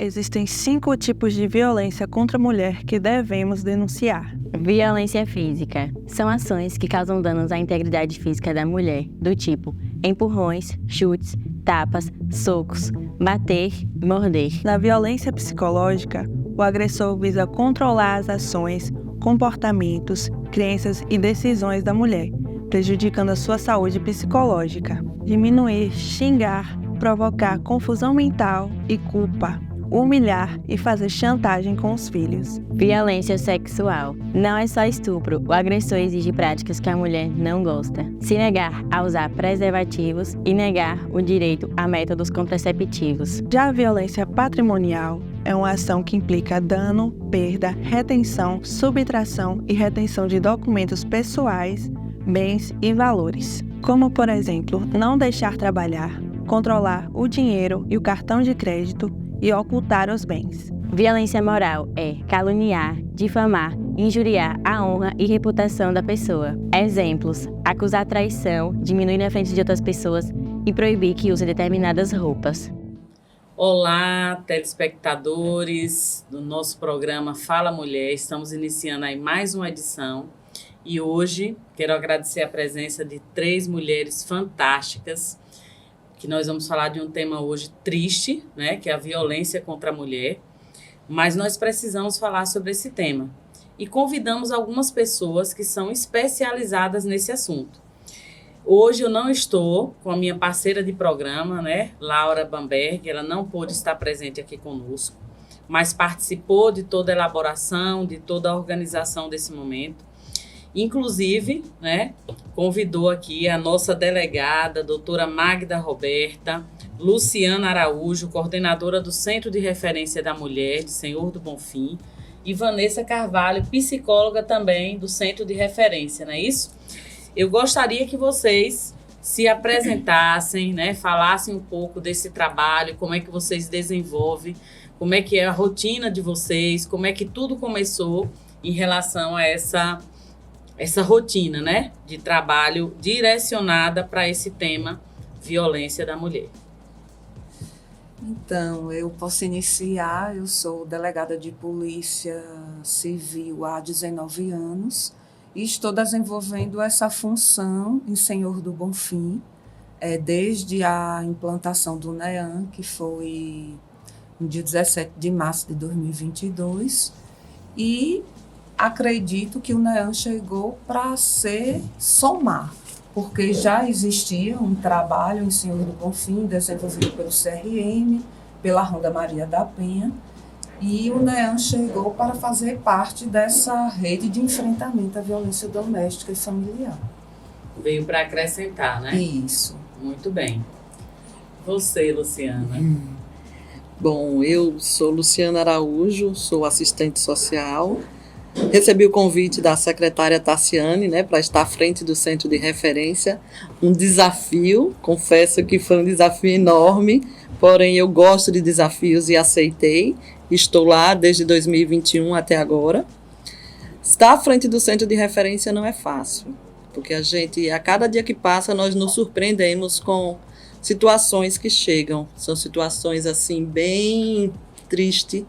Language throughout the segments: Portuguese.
existem 5 tipos de violência contra a mulher que devemos denunciar. Violência física. São ações que causam danos à integridade física da mulher, do tipo empurrões, chutes, tapas, socos, bater, morder. Na violência psicológica, o agressor visa controlar as ações, comportamentos, crenças e decisões da mulher, prejudicando a sua saúde psicológica. Diminuir, xingar, provocar confusão mental e culpa, humilhar e fazer chantagem com os filhos. Violência sexual. Não é só estupro, o agressor exige práticas que a mulher não gosta. Se negar a usar preservativos e negar o direito a métodos contraceptivos. Já a violência patrimonial é uma ação que implica dano, perda, retenção, subtração e retenção de documentos pessoais, bens e valores. Como, por exemplo, não deixar trabalhar, controlar o dinheiro e o cartão de crédito e ocultar os bens. Violência moral é caluniar, difamar, injuriar a honra e reputação da pessoa. Exemplos: acusar traição, diminuir na frente de outras pessoas e proibir que use determinadas roupas. Olá, telespectadores do nosso programa Fala Mulher. Estamos iniciando aí mais uma edição e hoje quero agradecer a presença de 3 mulheres fantásticas, que nós vamos falar de um tema hoje triste, né, que é a violência contra a mulher, mas nós precisamos falar sobre esse tema. E convidamos algumas pessoas que são especializadas nesse assunto. Hoje eu não estou com a minha parceira de programa, né, Laura Bamberg, ela não pôde estar presente aqui conosco, mas participou de toda a elaboração, de toda a organização desse momento. Inclusive, né, convidou aqui a nossa delegada, doutora Magda Roberta, Luciana Araújo, coordenadora do Centro de Referência da Mulher de Senhor do Bonfim, e Vanessa Carvalho, psicóloga também do Centro de Referência, não é isso? Eu gostaria que vocês se apresentassem, né, falassem um pouco desse trabalho, como é que vocês desenvolvem, como é que é a rotina de vocês, como é que tudo começou em relação a essa rotina, né, de trabalho direcionada para esse tema, violência da mulher. Então, eu posso iniciar. Eu sou delegada de Polícia Civil há 19 anos e estou desenvolvendo essa função em Senhor do Bonfim, desde a implantação do NEAM, que foi no dia 17 de março de 2022, e acredito que o NEAM chegou para somar, porque já existia um trabalho em Senhor do Bonfim, desenvolvido pelo CRM, pela Ronda Maria da Penha, e o NEAM chegou para fazer parte dessa rede de enfrentamento à violência doméstica e familiar. Veio para acrescentar, né? Isso. Muito bem. Você, Luciana? Bom, eu sou Luciana Araújo, sou assistente social. Recebi o convite da secretária Tassiane, né, para estar à frente do Centro de Referência. Um desafio, confesso que foi um desafio enorme, porém eu gosto de desafios e aceitei. Estou lá desde 2021 até agora. Estar à frente do Centro de Referência não é fácil, porque a cada dia que passa, nós nos surpreendemos com situações que chegam. São situações, assim, bem tristes.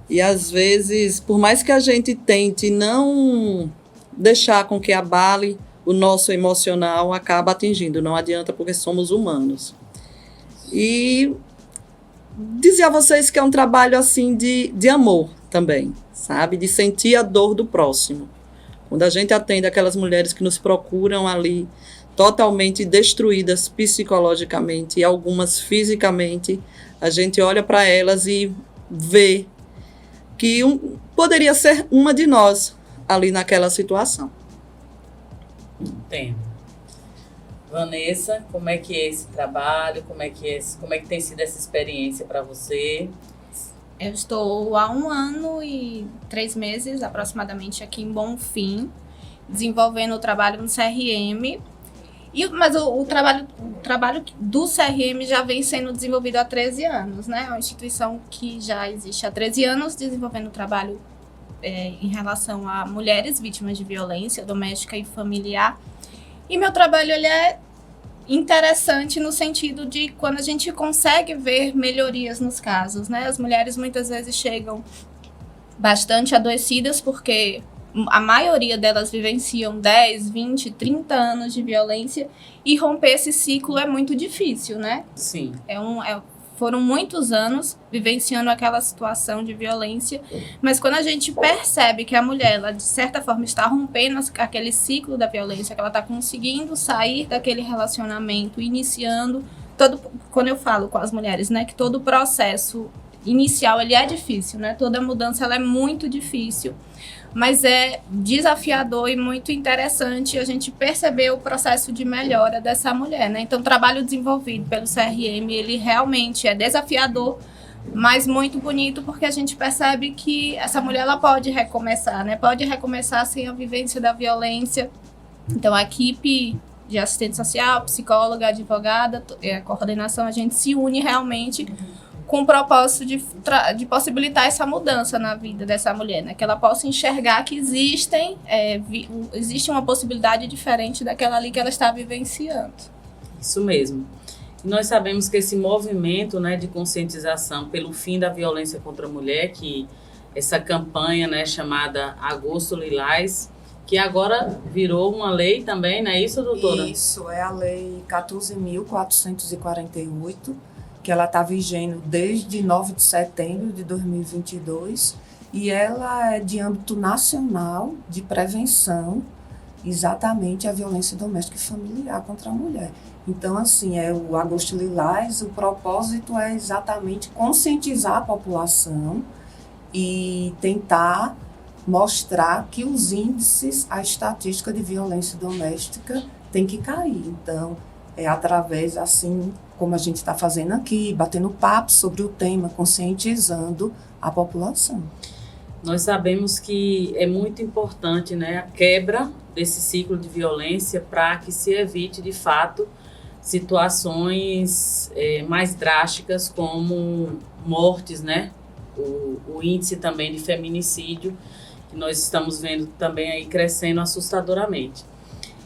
E, às vezes, por mais que a gente tente não deixar com que abale o nosso emocional, acaba atingindo. Não adianta, porque somos humanos. E dizer a vocês que é um trabalho, assim, de amor também, sabe? De sentir a dor do próximo. Quando a gente atende aquelas mulheres que nos procuram ali, totalmente destruídas psicologicamente e algumas fisicamente, a gente olha para elas e vê que poderia ser uma de nós ali naquela situação. Entendo. Vanessa, como é que é esse trabalho? Como é que tem sido essa experiência para você? Eu estou há 1 ano e 3 meses, aproximadamente, aqui em Bonfim, desenvolvendo o trabalho no CRM. Mas o trabalho do CRM já vem sendo desenvolvido há 13 anos, né? É uma instituição que já existe há 13 anos, desenvolvendo trabalho em relação a mulheres vítimas de violência doméstica e familiar. E meu trabalho ele é interessante no sentido de quando a gente consegue ver melhorias nos casos, né? As mulheres muitas vezes chegam bastante adoecidas porque a maioria delas vivenciam 10, 20, 30 anos de violência e romper esse ciclo é muito difícil, né? Sim. Foram muitos anos vivenciando aquela situação de violência, mas quando a gente percebe que a mulher, ela, de certa forma, está rompendo aquele ciclo da violência, que ela está conseguindo sair daquele relacionamento, iniciando quando eu falo com as mulheres, né, que todo o processo inicial, ele é difícil, né, toda mudança, ela é muito difícil, mas é desafiador e muito interessante a gente perceber o processo de melhora dessa mulher, né? Então, o trabalho desenvolvido pelo CRM, ele realmente é desafiador, mas muito bonito, porque a gente percebe que essa mulher, ela pode recomeçar, né? Pode recomeçar sem a vivência da violência. Então, a equipe de assistente social, psicóloga, advogada, a coordenação, a gente se une realmente com o propósito de possibilitar essa mudança na vida dessa mulher, né? Que ela possa enxergar que existe uma possibilidade diferente daquela ali que ela está vivenciando. Isso mesmo. Nós sabemos que esse movimento, né, de conscientização pelo fim da violência contra a mulher, que essa campanha, né, chamada Agosto Lilás, que agora virou uma lei também, não é isso, doutora? Isso, é a Lei 14.448, que ela está vigendo desde 9 de setembro de 2022, e ela é de âmbito nacional de prevenção, exatamente à violência doméstica e familiar contra a mulher. Então, assim, é o Agosto Lilás, o propósito é exatamente conscientizar a população e tentar mostrar que os índices, a estatística de violência doméstica tem que cair. Então, é através, assim, como a gente está fazendo aqui, batendo papo sobre o tema, conscientizando a população. Nós sabemos que é muito importante, né, a quebra desse ciclo de violência para que se evite, de fato, situações mais drásticas como mortes, né? O índice também de feminicídio, que nós estamos vendo também aí crescendo assustadoramente.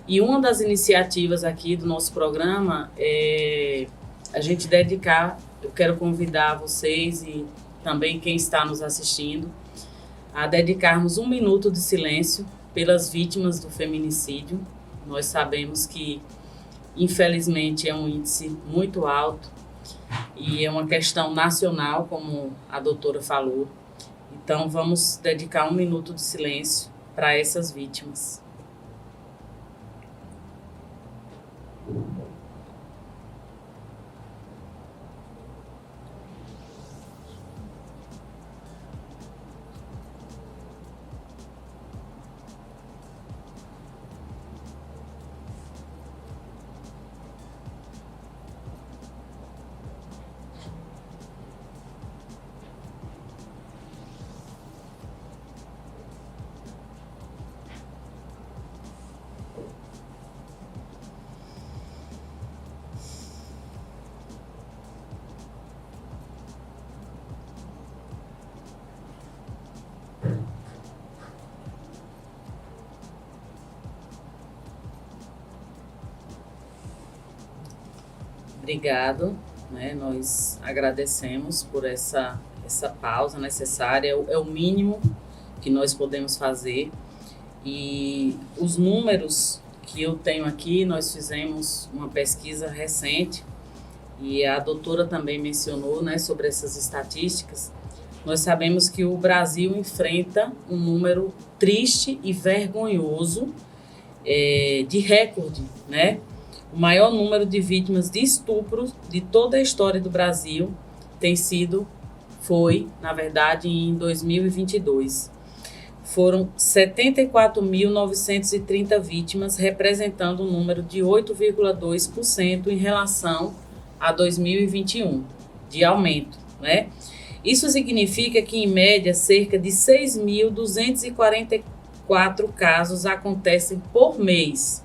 E uma das iniciativas aqui do nosso programa é a gente dedicar, eu quero convidar vocês e também quem está nos assistindo, a dedicarmos 1 minuto de silêncio pelas vítimas do feminicídio. Nós sabemos que, infelizmente, é um índice muito alto e é uma questão nacional, como a doutora falou. Então, vamos dedicar 1 minuto de silêncio para essas vítimas. Obrigado, né? Nós agradecemos por essa pausa necessária, é o mínimo que nós podemos fazer. E os números que eu tenho aqui, nós fizemos uma pesquisa recente e a doutora também mencionou, né, sobre essas estatísticas. Nós sabemos que o Brasil enfrenta um número triste e vergonhoso de recorde, né? O maior número de vítimas de estupro de toda a história do Brasil foi, na verdade, em 2022. Foram 74.930 vítimas, representando um número de 8,2% em relação a 2021, de aumento, né? Isso significa que, em média, cerca de 6.244 casos acontecem por mês,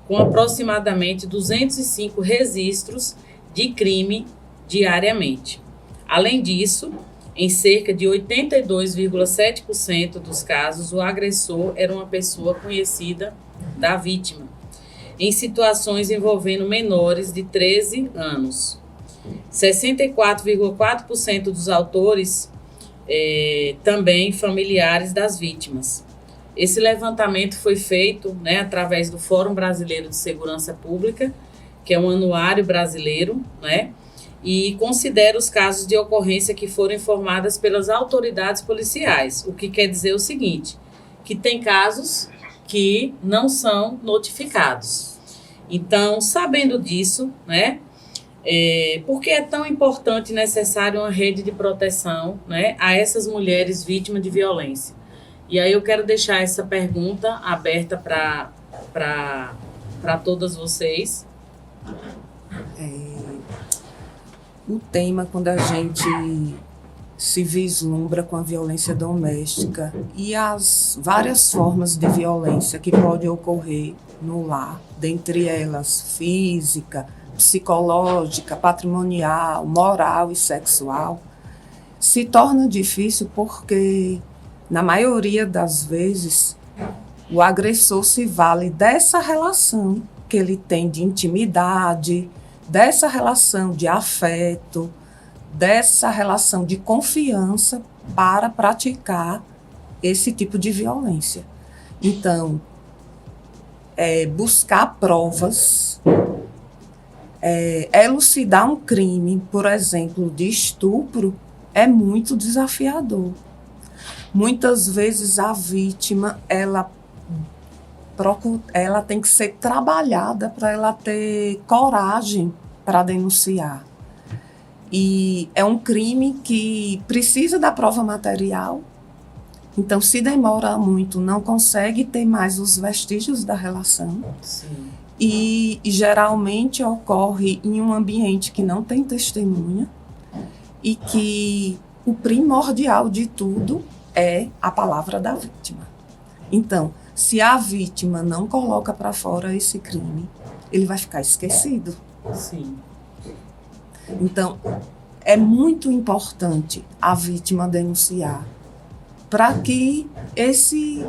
com aproximadamente 205 registros de crime diariamente. Além disso, em cerca de 82,7% dos casos, o agressor era uma pessoa conhecida da vítima. em situações envolvendo menores de 13 anos. 64,4% dos autores também familiares das vítimas. Esse levantamento foi feito, né, através do Fórum Brasileiro de Segurança Pública, que é um anuário brasileiro, né, e considera os casos de ocorrência que foram informadas pelas autoridades policiais, o que quer dizer o seguinte, que tem casos que não são notificados. Então, sabendo disso, né, por que é tão importante e necessário uma rede de proteção, né, a essas mulheres vítimas de violência? E aí eu quero deixar essa pergunta aberta para todas vocês. O tema, quando a gente se vislumbra com a violência doméstica e as várias formas de violência que podem ocorrer no lar, dentre elas física, psicológica, patrimonial, moral e sexual, se torna difícil porque, na maioria das vezes, o agressor se vale dessa relação que ele tem de intimidade, dessa relação de afeto, dessa relação de confiança para praticar esse tipo de violência. Então, buscar provas, elucidar um crime, por exemplo, de estupro, é muito desafiador. Muitas vezes a vítima, ela tem que ser trabalhada para ela ter coragem para denunciar. E é um crime que precisa da prova material, então se demora muito, não consegue ter mais os vestígios da relação. Sim. E geralmente ocorre em um ambiente que não tem testemunha e que o primordial de tudo é a palavra da vítima. Então, se a vítima não coloca para fora esse crime, ele vai ficar esquecido. Sim. Então, é muito importante a vítima denunciar para que esse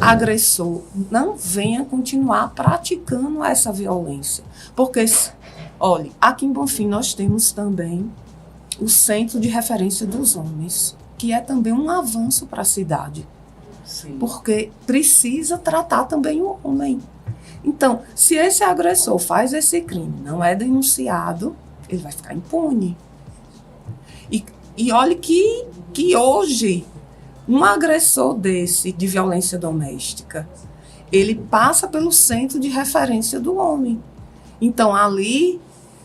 agressor não venha continuar praticando essa violência. Porque, olha, aqui em Bonfim nós temos também o Centro de Referência dos Homens, que é também um avanço para a cidade. Sim. Porque precisa tratar também o homem. Então, se esse agressor faz esse crime, não é denunciado, ele vai ficar impune. E olhe que hoje, um agressor desse, de violência doméstica, ele passa pelo Centro de Referência do Homem. Então, ali,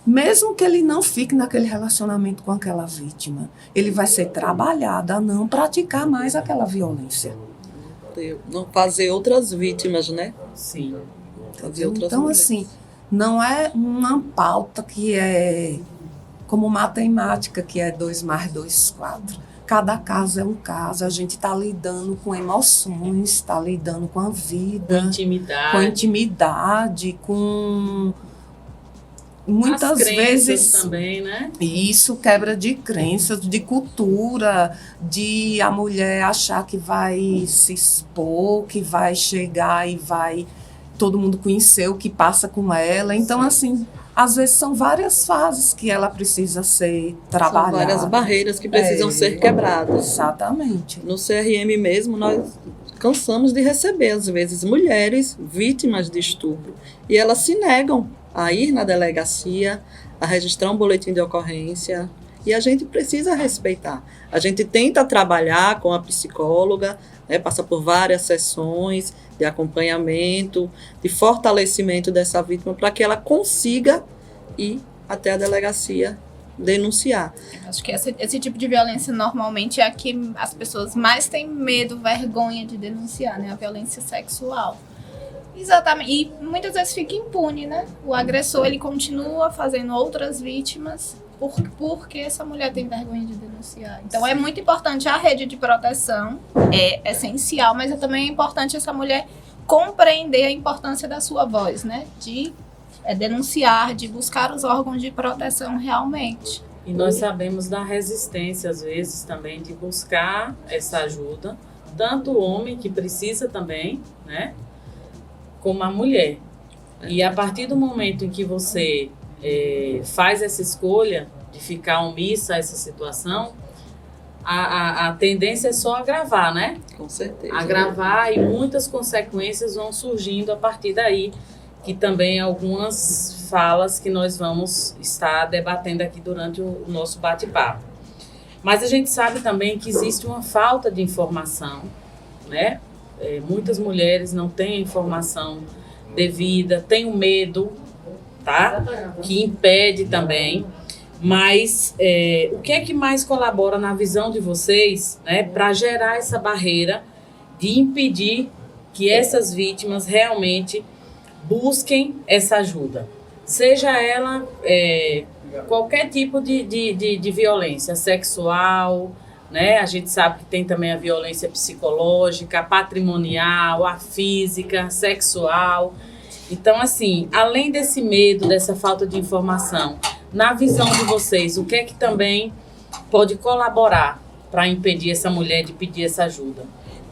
mesmo que ele não fique naquele relacionamento com aquela vítima, ele vai ser trabalhado a não praticar mais aquela violência. Não fazer outras vítimas, né? Sim. Fazer outras Então, mulheres. assim, não é uma pauta que é como matemática, que é 2 mais 2, 4. Cada caso é um caso, a gente está lidando com emoções, está lidando com a vida, Com intimidade. com intimidade, com muitas As crenças vezes também, né? isso, quebra de crenças, de cultura, de a mulher achar que vai se expor, que vai chegar e vai todo mundo conhecer o que passa com ela. Então, assim, às vezes são várias fases que ela precisa ser trabalhada. São várias barreiras que precisam ser quebradas. Exatamente. No CRM mesmo, nós cansamos de receber, às vezes, mulheres vítimas de estupro. E elas se negam a ir na delegacia, a registrar um boletim de ocorrência. E a gente precisa respeitar. A gente tenta trabalhar com a psicóloga, né, passa por várias sessões de acompanhamento, de fortalecimento dessa vítima, para que ela consiga ir até a delegacia denunciar. Acho que esse tipo de violência normalmente é a que as pessoas mais têm medo, vergonha de denunciar, né? A violência sexual. Exatamente. E muitas vezes fica impune, né? O agressor, ele continua fazendo outras vítimas porque essa mulher tem vergonha de denunciar. Então, é muito importante a rede de proteção, é essencial, mas também é importante essa mulher compreender a importância da sua voz, né? De denunciar, de buscar os órgãos de proteção realmente. E nós sabemos da resistência, às vezes, também, de buscar essa ajuda, tanto o homem, que precisa também, né? Como a mulher. E a partir do momento em que você faz essa escolha de ficar omissa a essa situação, a tendência é só agravar, né? Com certeza. Agravar, e muitas consequências vão surgindo a partir daí, que também algumas falas que nós vamos estar debatendo aqui durante o nosso bate-papo. Mas a gente sabe também que existe uma falta de informação, né? Muitas mulheres não têm a informação devida, têm o medo, tá? Que impede também. Mas o que é que mais colabora na visão de vocês, né, para gerar essa barreira de impedir que essas vítimas realmente busquem essa ajuda? Seja ela qualquer tipo de violência sexual, né? A gente sabe que tem também a violência psicológica, a patrimonial, a física, a sexual. Então, assim, além desse medo, dessa falta de informação, na visão de vocês, o que é que também pode colaborar para impedir essa mulher de pedir essa ajuda?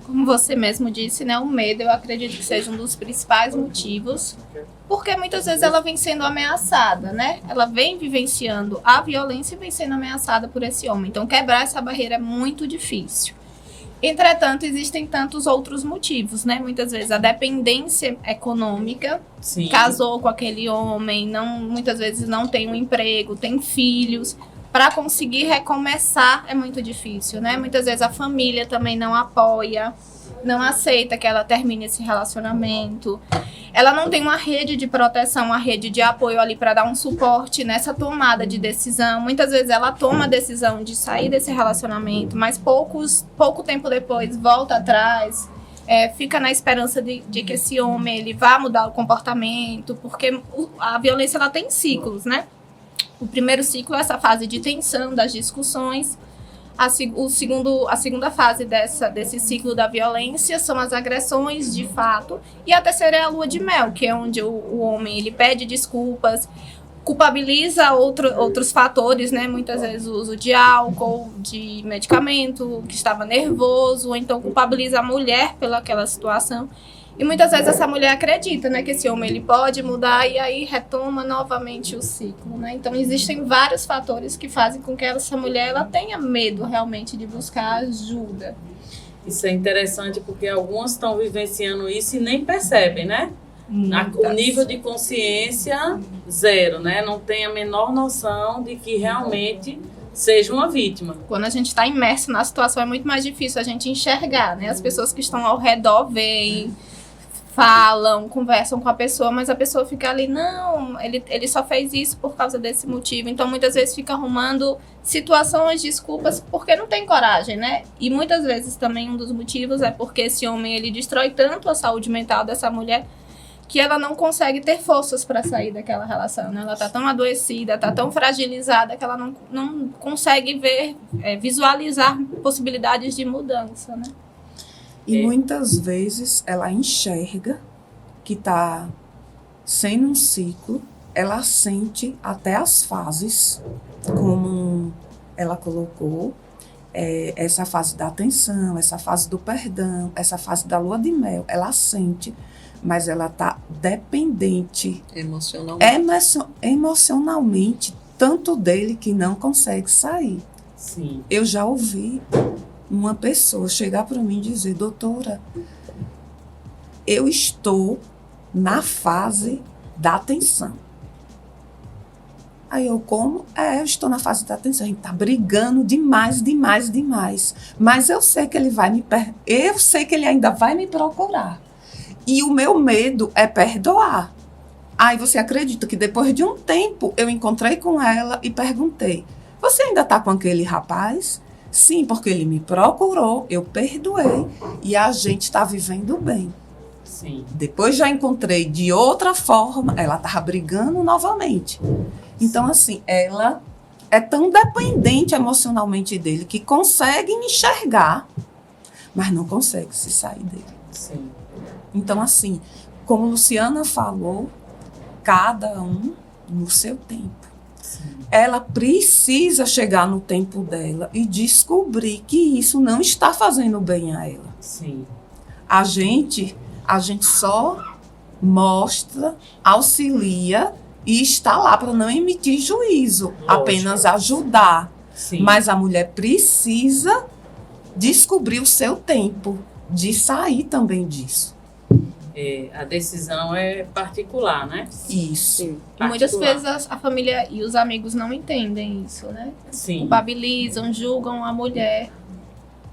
Como você mesmo disse, né, o medo, eu acredito que seja um dos principais motivos, porque muitas vezes ela vem sendo ameaçada, né? Ela vem vivenciando a violência e vem sendo ameaçada por esse homem. Então, quebrar essa barreira é muito difícil. Entretanto, existem tantos outros motivos, né? Muitas vezes a dependência econômica, Sim. Casou com aquele homem, muitas vezes não tem um emprego, tem filhos. Para conseguir recomeçar é muito difícil, né? Muitas vezes a família também não apoia, não aceita que ela termine esse relacionamento. Ela não tem uma rede de proteção, uma rede de apoio ali para dar um suporte nessa tomada de decisão. Muitas vezes ela toma a decisão de sair desse relacionamento, mas pouco tempo depois volta atrás, fica na esperança de que esse homem ele vá mudar o comportamento, porque a violência ela tem ciclos, né? O primeiro ciclo é essa fase de tensão, das discussões. A segunda fase desse ciclo da violência são as agressões de fato. E a terceira é a lua de mel, que é onde o homem ele pede desculpas, culpabiliza outros fatores, né? Muitas vezes o uso de álcool, de medicamento, que estava nervoso, ou então culpabiliza a mulher pelaquela situação. E muitas vezes essa mulher acredita, né, que esse homem ele pode mudar e aí retoma novamente o ciclo, né? Então existem vários fatores que fazem com que essa mulher ela tenha medo realmente de buscar ajuda. Isso é interessante porque algumas estão vivenciando isso e nem percebem, né? O nível de consciência zero, né? Não tem a menor noção de que realmente seja uma vítima. Quando a gente está imerso na situação é muito mais difícil a gente enxergar, né? As pessoas que estão ao redor veem, falam, conversam com a pessoa, mas a pessoa fica ali, não, ele só fez isso por causa desse motivo. Então, muitas vezes fica arrumando situações, desculpas, porque não tem coragem, né? E muitas vezes também um dos motivos é porque esse homem, ele destrói tanto a saúde mental dessa mulher que ela não consegue ter forças para sair daquela relação, né? Ela tá tão adoecida, tá tão fragilizada que ela não consegue visualizar possibilidades de mudança, né? E muitas vezes ela enxerga que está sendo um ciclo, ela sente até as fases, como ela colocou, essa fase da atenção, essa fase do perdão, essa fase da lua de mel, ela sente, mas ela está dependente emocionalmente tanto dele que não consegue sair. Sim. Eu já ouvi uma pessoa chegar para mim e dizer, doutora, eu estou na fase da atenção. Aí eu, como? Eu estou na fase da atenção. A gente está brigando demais. Mas eu sei que ele eu sei que ele ainda vai me procurar. E o meu medo é perdoar. Aí você acredita que depois de um tempo eu encontrei com ela e perguntei, você ainda está com aquele rapaz? Sim, porque ele me procurou, eu perdoei e a gente está vivendo bem. Sim. Depois já encontrei de outra forma, ela estava brigando novamente. Então, assim, ela é tão dependente emocionalmente dele que consegue enxergar, mas não consegue se sair dele. Sim. Então, assim, como Luciana falou, cada um no seu tempo. Ela precisa chegar no tempo dela e descobrir que isso não está fazendo bem a ela. Sim. A gente só mostra, auxilia e está lá para não emitir juízo, apenas ajudar. Sim. Mas a mulher precisa descobrir o seu tempo de sair também disso. A decisão é particular, né? Isso. Sim. E muitas Particular. vezes a família e os amigos não entendem isso, né? Sim. Culpabilizam, julgam a mulher.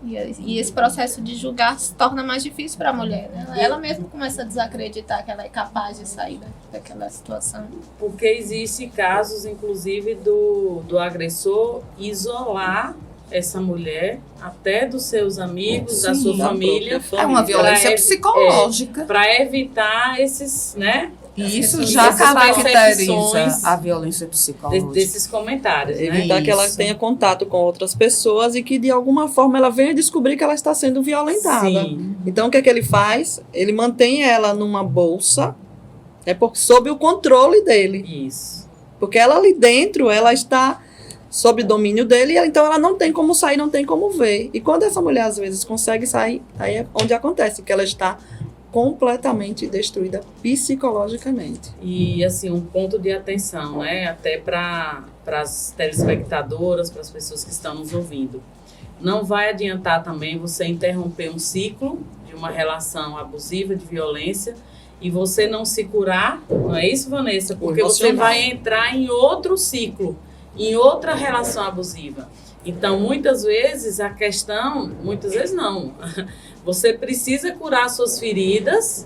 E esse processo de julgar se torna mais difícil para a mulher, né? Ela mesma começa a desacreditar que ela é capaz de sair daquela situação. Porque existe casos, inclusive, do agressor isolar essa mulher até dos seus amigos, da sua Sim, da família, própria É uma violência Pra- psicológica. para evitar esses, né? E isso essas já caracteriza percepções a violência psicológica. desses comentários, né? Evitar que ela Isso. tenha contato com outras pessoas e que, de alguma forma, ela venha descobrir que ela está sendo violentada. Sim, Então, o que é que ele faz? Ele mantém ela numa bolsa, sob o controle dele. isso. Porque ela ali dentro, ela está sob domínio dele, então ela não tem como sair, não tem como ver. E quando essa mulher, às vezes, consegue sair, aí é onde acontece, que ela está completamente destruída psicologicamente. E, assim, um ponto de atenção, né? Até para as telespectadoras, para as pessoas que estão nos ouvindo. Não vai adiantar também você interromper um ciclo de uma relação abusiva, de violência, e você não se curar, não é isso, Vanessa? Porque você Emocional. vai entrar em outro ciclo, em outra relação abusiva. Então, muitas vezes, a questão... Muitas vezes, não. Você precisa curar suas feridas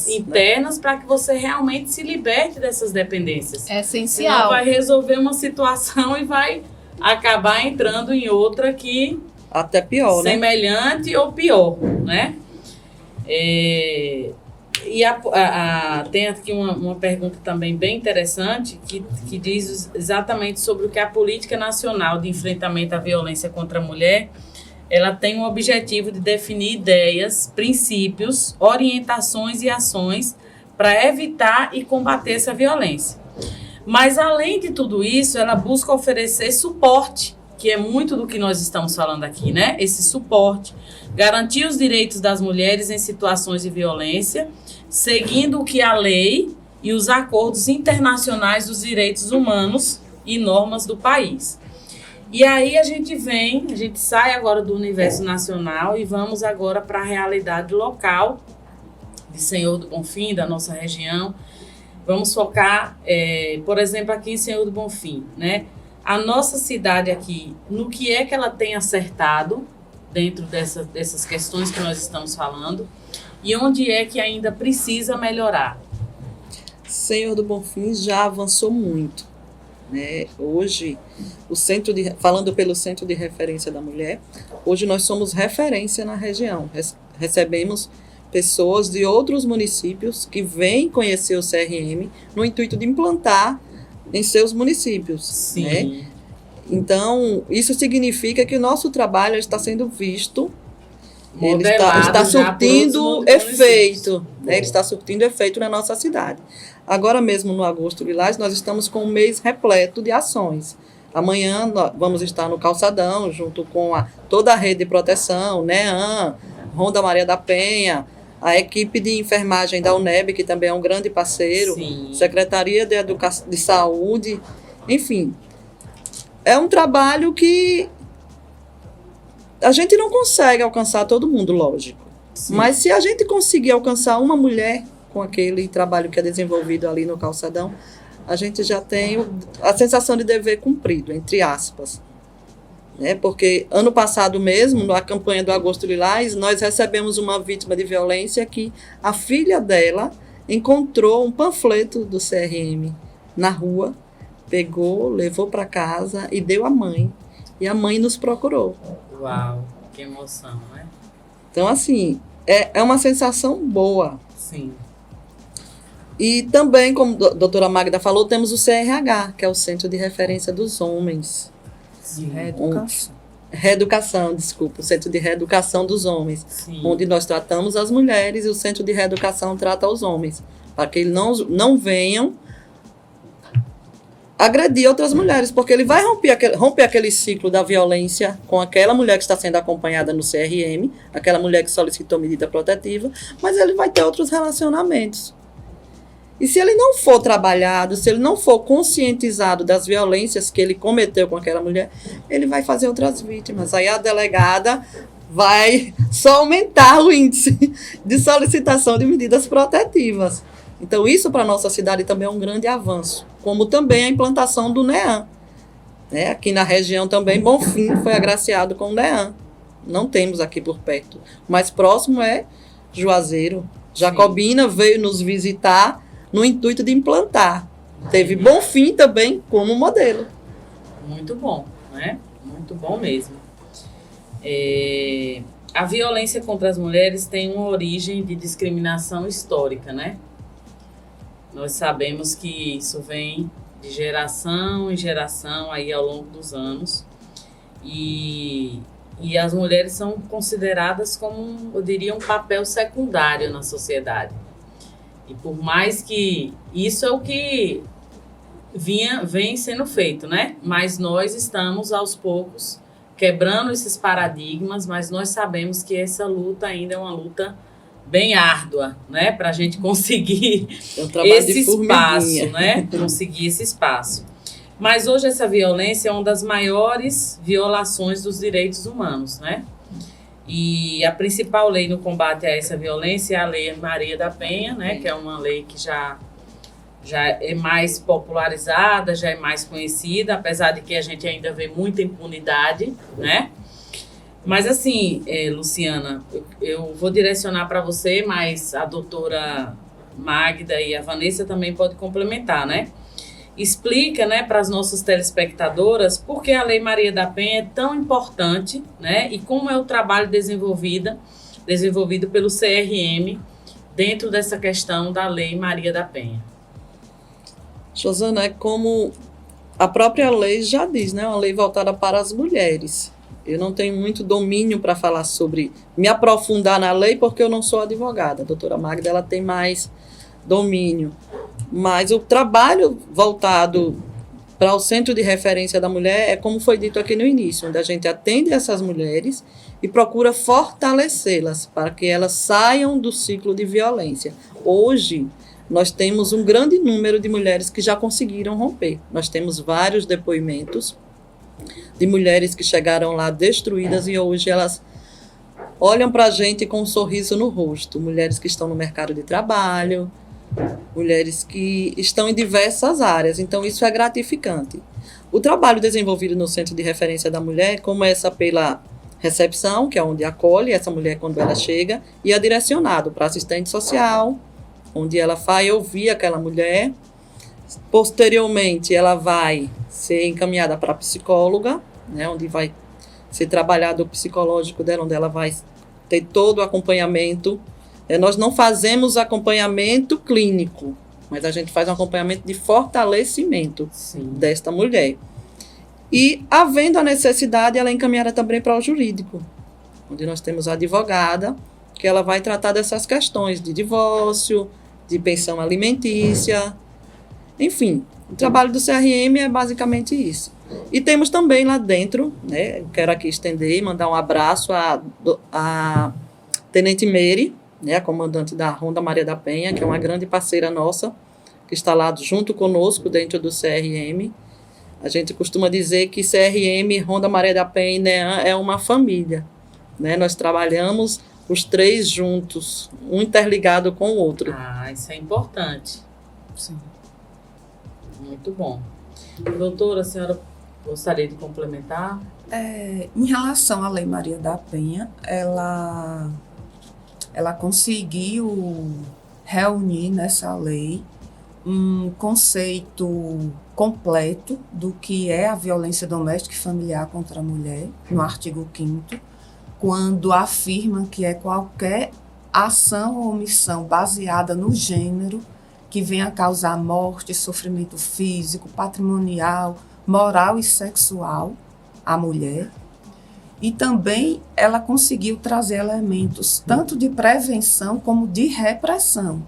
internas para que você realmente se liberte dessas dependências. É Senão essencial. vai resolver uma situação e vai acabar entrando em outra que Até pior, né? semelhante ou pior, né? Tem aqui uma pergunta também bem interessante que diz exatamente sobre o que a Política Nacional de Enfrentamento à Violência contra a Mulher, ela tem o objetivo de definir ideias, princípios, orientações e ações para evitar e combater essa violência. Mas, além de tudo isso, ela busca oferecer suporte, que é muito do que nós estamos falando aqui, né? Esse suporte, garantir os direitos das mulheres em situações de violência, seguindo o que a lei e os acordos internacionais dos direitos humanos e normas do país. E aí a gente sai agora do universo nacional e vamos agora para a realidade local de Senhor do Bonfim, da nossa região. Vamos focar, por exemplo, aqui em Senhor do Bonfim, né? A nossa cidade aqui, no que é que ela tem acertado dentro dessas questões que nós estamos falando e onde é que ainda precisa melhorar. Senhor do Bonfim já avançou muito, né? Hoje, falando pelo Centro de Referência da Mulher, hoje nós somos referência na região. Recebemos pessoas de outros municípios que vêm conhecer o CRM no intuito de implantar em seus municípios. Sim. Né? Então, isso significa que o nosso trabalho está sendo visto, ele está surtindo efeito, né? Ele está surtindo efeito na nossa cidade. Agora mesmo, no Agosto Lilás, nós estamos com um mês repleto de ações. Amanhã nós vamos estar no Calçadão, junto com toda a rede de proteção, NEAM, Ronda Maria da Penha, a equipe de enfermagem da UNEB, que também é um grande parceiro, Sim. Secretaria de Saúde, enfim. É um trabalho que a gente não consegue alcançar todo mundo, lógico. Sim. Mas se a gente conseguir alcançar uma mulher com aquele trabalho que é desenvolvido ali no Calçadão, a gente já tem a sensação de dever cumprido, entre aspas. Né? Porque ano passado mesmo, na campanha do Agosto Lilás, nós recebemos uma vítima de violência que a filha dela encontrou um panfleto do CRM na rua, pegou, levou para casa e deu à mãe. E a mãe nos procurou. Uau, que emoção, né? Então, assim, é uma sensação boa. Sim. E também, como a doutora Magda falou, temos o CRH, que é o Centro de Referência dos Homens. Sim. Reeducação, desculpa, o Centro de Reeducação dos Homens, Sim. onde nós tratamos as mulheres e o Centro de Reeducação trata os homens, para que eles não venham agredir outras mulheres, porque ele vai romper aquele ciclo da violência com aquela mulher que está sendo acompanhada no CRM, aquela mulher que solicitou medida protetiva, mas ele vai ter outros relacionamentos. E se ele não for trabalhado, se ele não for conscientizado das violências que ele cometeu com aquela mulher, ele vai fazer outras vítimas. Aí a delegada vai só aumentar o índice de solicitação de medidas protetivas. Então, isso para a nossa cidade também é um grande avanço, como também a implantação do NEAM. Aqui na região também, Bonfim foi agraciado com o NEAM. Não temos aqui por perto. O mais próximo é Juazeiro. Jacobina veio nos visitar no intuito de implantar. Teve Bonfim também como modelo. Muito bom, né? Muito bom mesmo. A violência contra as mulheres tem uma origem de discriminação histórica, né? Nós sabemos que isso vem de geração em geração aí ao longo dos anos. E as mulheres são consideradas como, eu diria, um papel secundário na sociedade. E por mais que isso é o que vem sendo feito, né? Mas nós estamos, aos poucos, quebrando esses paradigmas, mas nós sabemos que essa luta ainda é uma luta bem árdua, né? Para a gente conseguir esse espaço, né? Conseguir esse espaço. Mas hoje essa violência é uma das maiores violações dos direitos humanos, né? E a principal lei no combate a essa violência é a Lei Maria da Penha, né? Que é uma lei que já é mais popularizada, já é mais conhecida, apesar de que a gente ainda vê muita impunidade, né? Mas assim, Luciana, eu vou direcionar para você, mas a doutora Magda e a Vanessa também podem complementar, né? Explica, né, para as nossas telespectadoras por que a Lei Maria da Penha é tão importante, né? E como é o trabalho desenvolvido pelo CRM dentro dessa questão da Lei Maria da Penha. Josana, é como a própria lei já diz, né? Uma lei voltada para as mulheres. Eu não tenho muito domínio para falar sobre, me aprofundar na lei, porque eu não sou advogada. A doutora Magda, ela tem mais domínio. Mas o trabalho voltado para o Centro de Referência da Mulher é como foi dito aqui no início, onde a gente atende essas mulheres e procura fortalecê-las para que elas saiam do ciclo de violência. Hoje, nós temos um grande número de mulheres que já conseguiram romper. Nós temos vários depoimentos de mulheres que chegaram lá destruídas e hoje elas olham para a gente com um sorriso no rosto. Mulheres que estão no mercado de trabalho, mulheres que estão em diversas áreas. Então, isso é gratificante. O trabalho desenvolvido no Centro de Referência da Mulher começa pela recepção, que é onde acolhe essa mulher quando ela chega, e é direcionado para assistente social, onde ela vai ouvir aquela mulher. Posteriormente, ela vai ser encaminhada para a psicóloga, né, onde vai ser trabalhado o psicológico dela, onde ela vai ter todo o acompanhamento. Nós não fazemos acompanhamento clínico, mas a gente faz um acompanhamento de fortalecimento desta mulher. E, havendo a necessidade, ela é encaminhada também para o jurídico, onde nós temos a advogada, que ela vai tratar dessas questões de divórcio, de pensão alimentícia, enfim. O trabalho do CRM é basicamente isso. E temos também lá dentro, né, quero aqui estender e mandar um abraço à Tenente Meire, né, a comandante da Ronda Maria da Penha, que é uma grande parceira nossa, que está lá junto conosco dentro do CRM. A gente costuma dizer que CRM, Ronda Maria da Penha e NEAM é uma família, né? Nós trabalhamos os três juntos, um interligado com o outro. Ah, isso é importante. Sim. Muito bom. Doutora, a senhora gostaria de complementar? Em relação à Lei Maria da Penha, ela conseguiu reunir nessa lei um conceito completo do que é a violência doméstica e familiar contra a mulher, no artigo 5º, quando afirma que é qualquer ação ou omissão baseada no gênero que venha causar morte, sofrimento físico, patrimonial, moral e sexual à mulher. E também ela conseguiu trazer elementos tanto de prevenção como de repressão,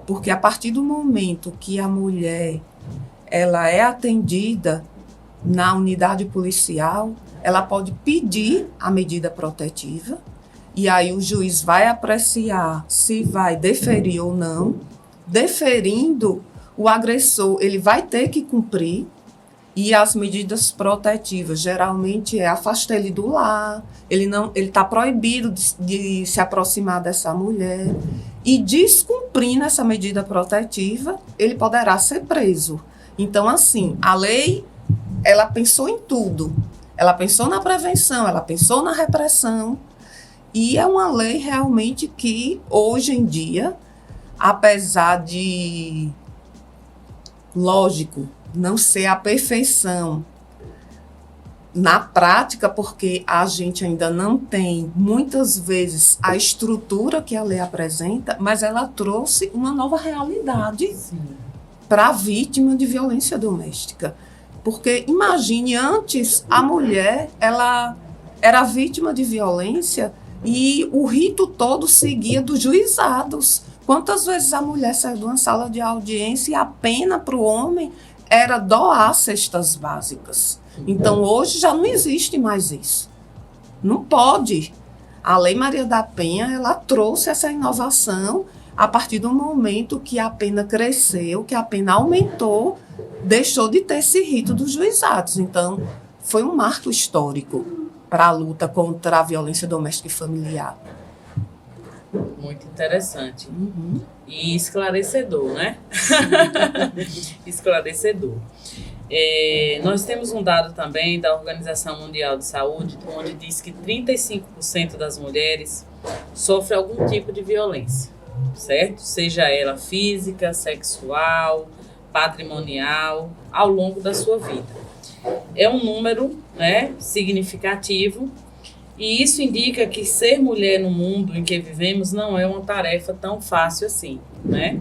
porque a partir do momento que a mulher ela é atendida na unidade policial, ela pode pedir a medida protetiva e aí o juiz vai apreciar se vai deferir ou não. Deferindo, o agressor ele vai ter que cumprir. E as medidas protetivas, geralmente, afastar ele do lar, ele está proibido de se aproximar dessa mulher. E descumprindo essa medida protetiva, ele poderá ser preso. Então, assim, a lei, ela pensou em tudo. Ela pensou na prevenção, ela pensou na repressão. E é uma lei realmente que, hoje em dia, apesar de, lógico, não ser a perfeição na prática, porque a gente ainda não tem, muitas vezes, a estrutura que a lei apresenta, mas ela trouxe uma nova realidade para a vítima de violência doméstica. Porque, imagine, antes a mulher ela era vítima de violência e o rito todo seguia dos juizados. Quantas vezes a mulher saiu de uma sala de audiência e a pena para o homem era doar cestas básicas. Então, hoje já não existe mais isso. Não pode. A Lei Maria da Penha, ela trouxe essa inovação a partir do momento que a pena cresceu, que a pena aumentou, deixou de ter esse rito dos juizados. Então, foi um marco histórico para a luta contra a violência doméstica e familiar. Muito interessante. E esclarecedor, né? Esclarecedor. Nós temos um dado também da Organização Mundial de Saúde, onde diz que 35% das mulheres sofrem algum tipo de violência, certo? Seja ela física, sexual, patrimonial, ao longo da sua vida. É um número, né, significativo. E isso indica que ser mulher no mundo em que vivemos não é uma tarefa tão fácil assim, né?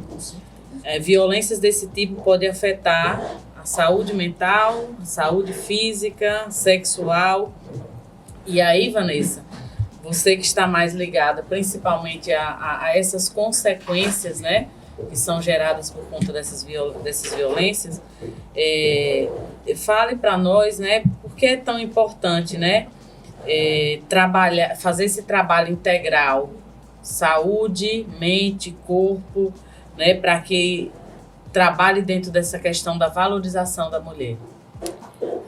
Violências desse tipo podem afetar a saúde mental, a saúde física, sexual. E aí, Vanessa, você que está mais ligada principalmente a essas consequências, né, que são geradas por conta dessas violências, fale para nós, né, por que é tão importante, né, fazer esse trabalho integral, saúde, mente, corpo, né, para que trabalhe dentro dessa questão da valorização da mulher.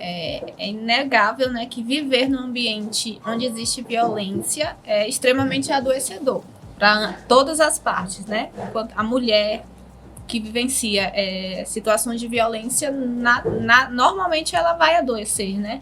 É inegável, né, que viver num ambiente onde existe violência é extremamente adoecedor para todas as partes, né? Enquanto a mulher que vivencia situações de violência, normalmente ela vai adoecer, né?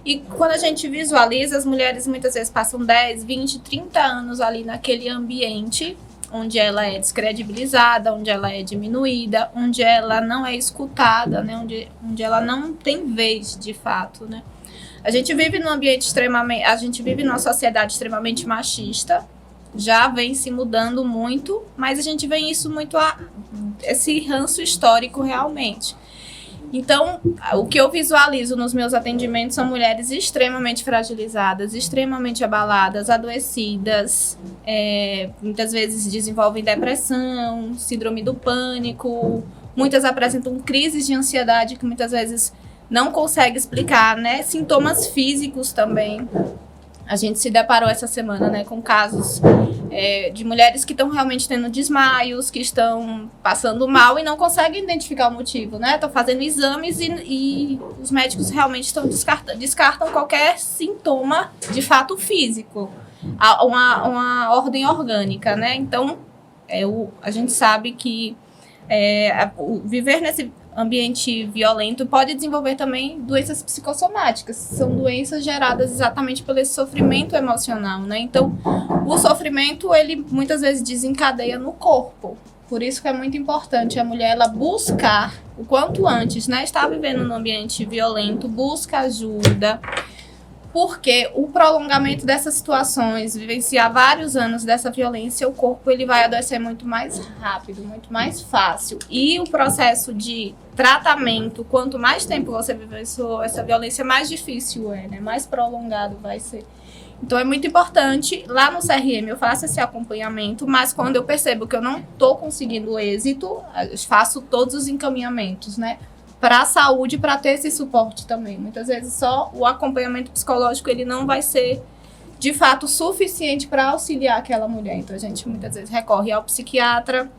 E quando a gente visualiza, as mulheres muitas vezes passam 10, 20, 30 anos ali naquele ambiente onde ela é descredibilizada, onde ela é diminuída, onde ela não é escutada, né? onde ela não tem vez de fato, né? A gente vive num ambiente a gente vive numa sociedade extremamente machista, já vem se mudando muito, mas a gente vê isso muito esse ranço histórico realmente. Então, o que eu visualizo nos meus atendimentos são mulheres extremamente fragilizadas, extremamente abaladas, adoecidas, muitas vezes desenvolvem depressão, síndrome do pânico, muitas apresentam crises de ansiedade que muitas vezes não consegue explicar, né? Sintomas físicos também. A gente se deparou essa semana, né, com casos de mulheres que estão realmente tendo desmaios, que estão passando mal e não conseguem identificar o motivo, né? Estão fazendo exames e os médicos realmente descartam qualquer sintoma de fato físico, uma ordem orgânica, né? Então, a gente sabe que viver nesse ambiente violento pode desenvolver também doenças psicossomáticas, são doenças geradas exatamente pelo esse sofrimento emocional, né? Então, o sofrimento, ele muitas vezes desencadeia no corpo. Por isso que é muito importante a mulher ela buscar o quanto antes, né? Estar vivendo num ambiente violento, busca ajuda, porque o prolongamento dessas situações, vivenciar vários anos dessa violência, o corpo ele vai adoecer muito mais rápido, muito mais fácil. E o processo de tratamento, quanto mais tempo você vivenciou essa violência, mais difícil né? Mais prolongado vai ser. Então é muito importante, lá no CRM eu faço esse acompanhamento, mas quando eu percebo que eu não estou conseguindo êxito, eu faço todos os encaminhamentos, né? para a saúde, para ter esse suporte também. Muitas vezes só o acompanhamento psicológico ele não vai ser de fato suficiente para auxiliar aquela mulher. Então a gente muitas vezes recorre ao psiquiatra,